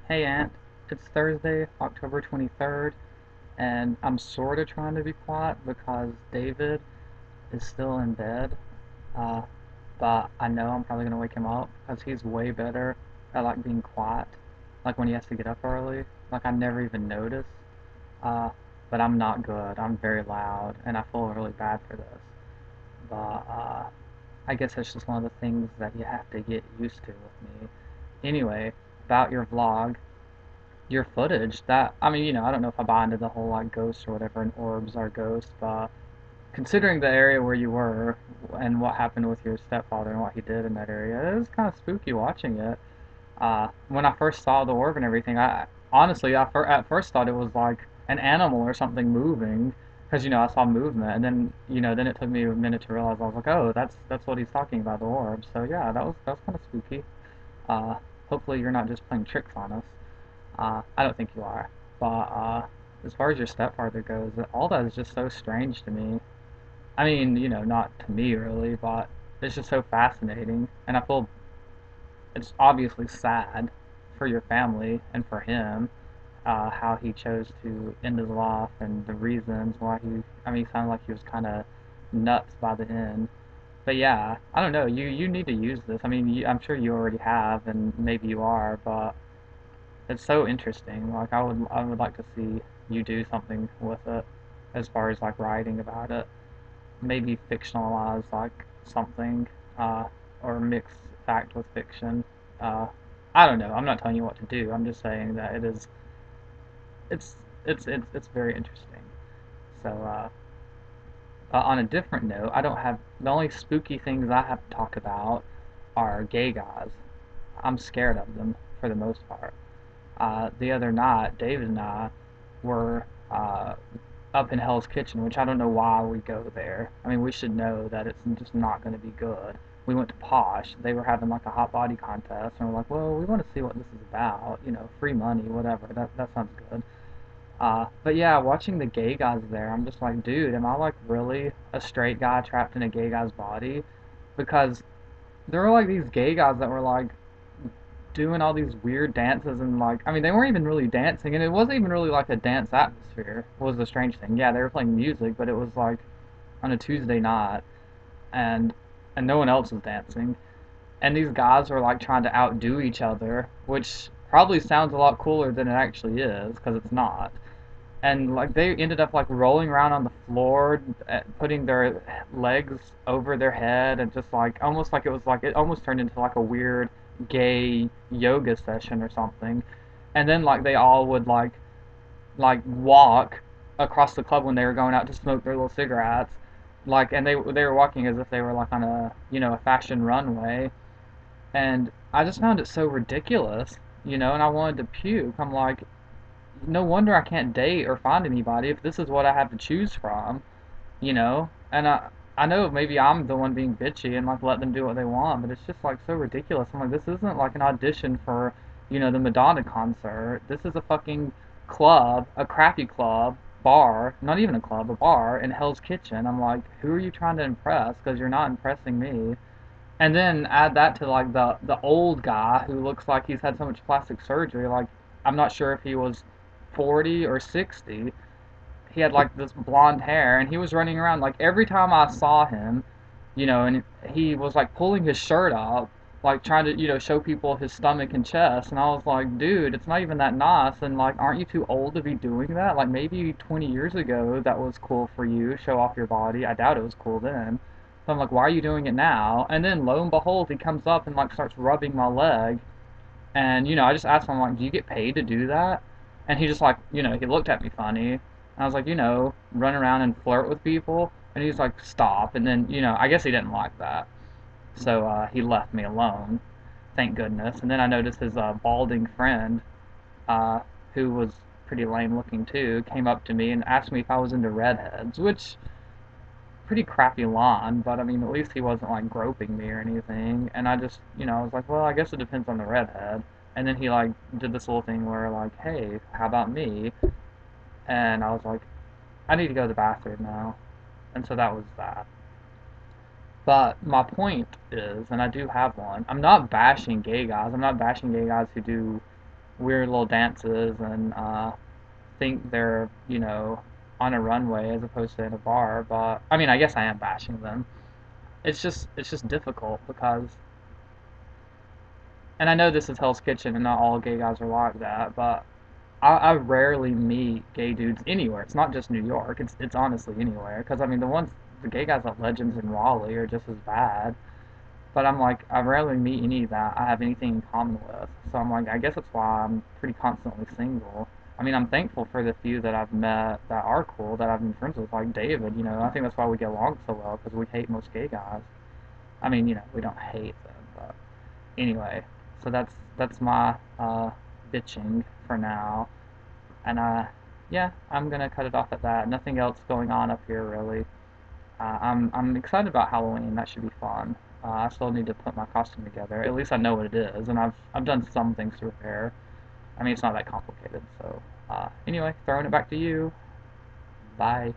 Hey Aunt, it's Thursday, October 23rd, and I'm sort of trying to be quiet because David is still in bed. Uh, but I know I'm probably gonna wake him up because he's way better at like being quiet, like when he has to get up early. Like I never even notice. Uh, but I'm not good. I'm very loud, and I feel really bad for this. But I guess it's just one of the things that you have to get used to with me. Anyway, about your vlog. Your footage that I mean, I don't know if I buy into the whole like ghosts or whatever and orbs are ghosts, but considering the area where you were and what happened with your stepfather and what he did in that area, it was kind of spooky watching it. When I first saw the orb and everything, I honestly at first thought it was like an animal or something moving because I saw movement, and then then it took me a minute to realize. I was like, oh, that's what he's talking about, the orb. So yeah, that was kind of spooky. uh, Hopefully you're not just playing tricks on us. I don't think you are. But as far as your stepfather goes, all that is just so strange to me. I mean, not to me really, but it's just so fascinating. And I feel it's obviously sad for your family and for him, how he chose to end his life and the reasons why I mean, he sounded like he was kind of nuts by the end. But yeah, I don't know. You need to use this. I mean, I'm sure you already have, and maybe you are, but it's so interesting. Like I would like to see you do something with it as far as like writing about it. Maybe fictionalize like something, uh, or mix fact with fiction. Uh, I don't know. I'm not telling you what to do. I'm just saying that it's it's very interesting. So on a different note, I don't have the only spooky things I have to talk about are gay guys. I'm scared of them for the most part. The other night, David and I were up in Hell's Kitchen, which I don't know why we go there. I mean, we should know that it's just not going to be good. We went to Posh. They were having like a hot body contest, and we're like, well, we want to see what this is about. Free money, whatever. That sounds good. But yeah, watching the gay guys there, I'm just like, dude, am I like really a straight guy trapped in a gay guy's body? Because there were like these gay guys that were like doing all these weird dances, and like I mean they weren't even really dancing, and it wasn't even really like a dance atmosphere was the strange thing. Yeah, they were playing music, but it was like on a Tuesday night, and no one else was dancing, and these guys were like trying to outdo each other, which probably sounds a lot cooler than it actually is because it's not. And like they ended up like rolling around on the floor, putting their legs over their head, and just like almost like it almost turned into like a weird gay yoga session or something. And then like they all would like walk across the club when they were going out to smoke their little cigarettes, like, and they were walking as if they were like on a a fashion runway. And I just found it so ridiculous, and I wanted to puke. I'm like, no wonder I can't date or find anybody if this is what I have to choose from, And I know maybe I'm the one being bitchy and like let them do what they want, but it's just like so ridiculous. I'm like, this isn't like an audition for, the Madonna concert. This is a fucking club, a crappy club, bar, not even a club, a bar in Hell's Kitchen. I'm like, who are you trying to impress? Because you're not impressing me. And then add that to like the old guy who looks like he's had so much plastic surgery. Like I'm not sure if he was 40 or 60. He had like this blonde hair, and he was running around like every time I saw him, and he was like pulling his shirt up, like trying to show people his stomach and chest. And I was like, dude, it's not even that nice. And like, aren't you too old to be doing that? Like maybe 20 years ago that was cool for you, show off your body. I doubt it was cool then. So I'm like, why are you doing it now? And then lo and behold, he comes up and like starts rubbing my leg. And I just asked him, I'm like, do you get paid to do that? And he just like, he looked at me funny. And I was like, run around and flirt with people. And he's like, stop. And then, I guess he didn't like that. So he left me alone, thank goodness. And then I noticed his balding friend, uh, who was pretty lame looking too, came up to me and asked me if I was into redheads, which pretty crappy line, but I mean, at least he wasn't like groping me or anything. And I just, I was like, well, I guess it depends on the redhead. And then he like did this little thing where like, hey, how about me? And I was like, I need to go to the bathroom now. And so that was that. But my point is, and I do have one, I'm not bashing gay guys. I'm not bashing gay guys who do weird little dances and think they're, on a runway as opposed to in a bar. But I mean, I guess I am bashing them. It's just difficult because, and I know this is Hell's Kitchen and not all gay guys are like that, but I rarely meet gay dudes anywhere. It's not just New York. It's honestly anywhere. Because I mean, the gay guys at Legends in Raleigh are just as bad. But I'm like, I rarely meet any that I have anything in common with. So I'm like, I guess that's why I'm pretty constantly single. I mean, I'm thankful for the few that I've met that are cool, that I've been friends with, like David. I think that's why we get along so well, because we hate most gay guys. I mean, we don't hate them, but anyway. So that's my bitching for now. And yeah, I'm gonna cut it off at that. Nothing else going on up here really. I'm excited about Halloween. That should be fun. I still need to put my costume together. At least I know what it is, and I've done some things to prepare. I mean, it's not that complicated. So anyway, throwing it back to you. Bye.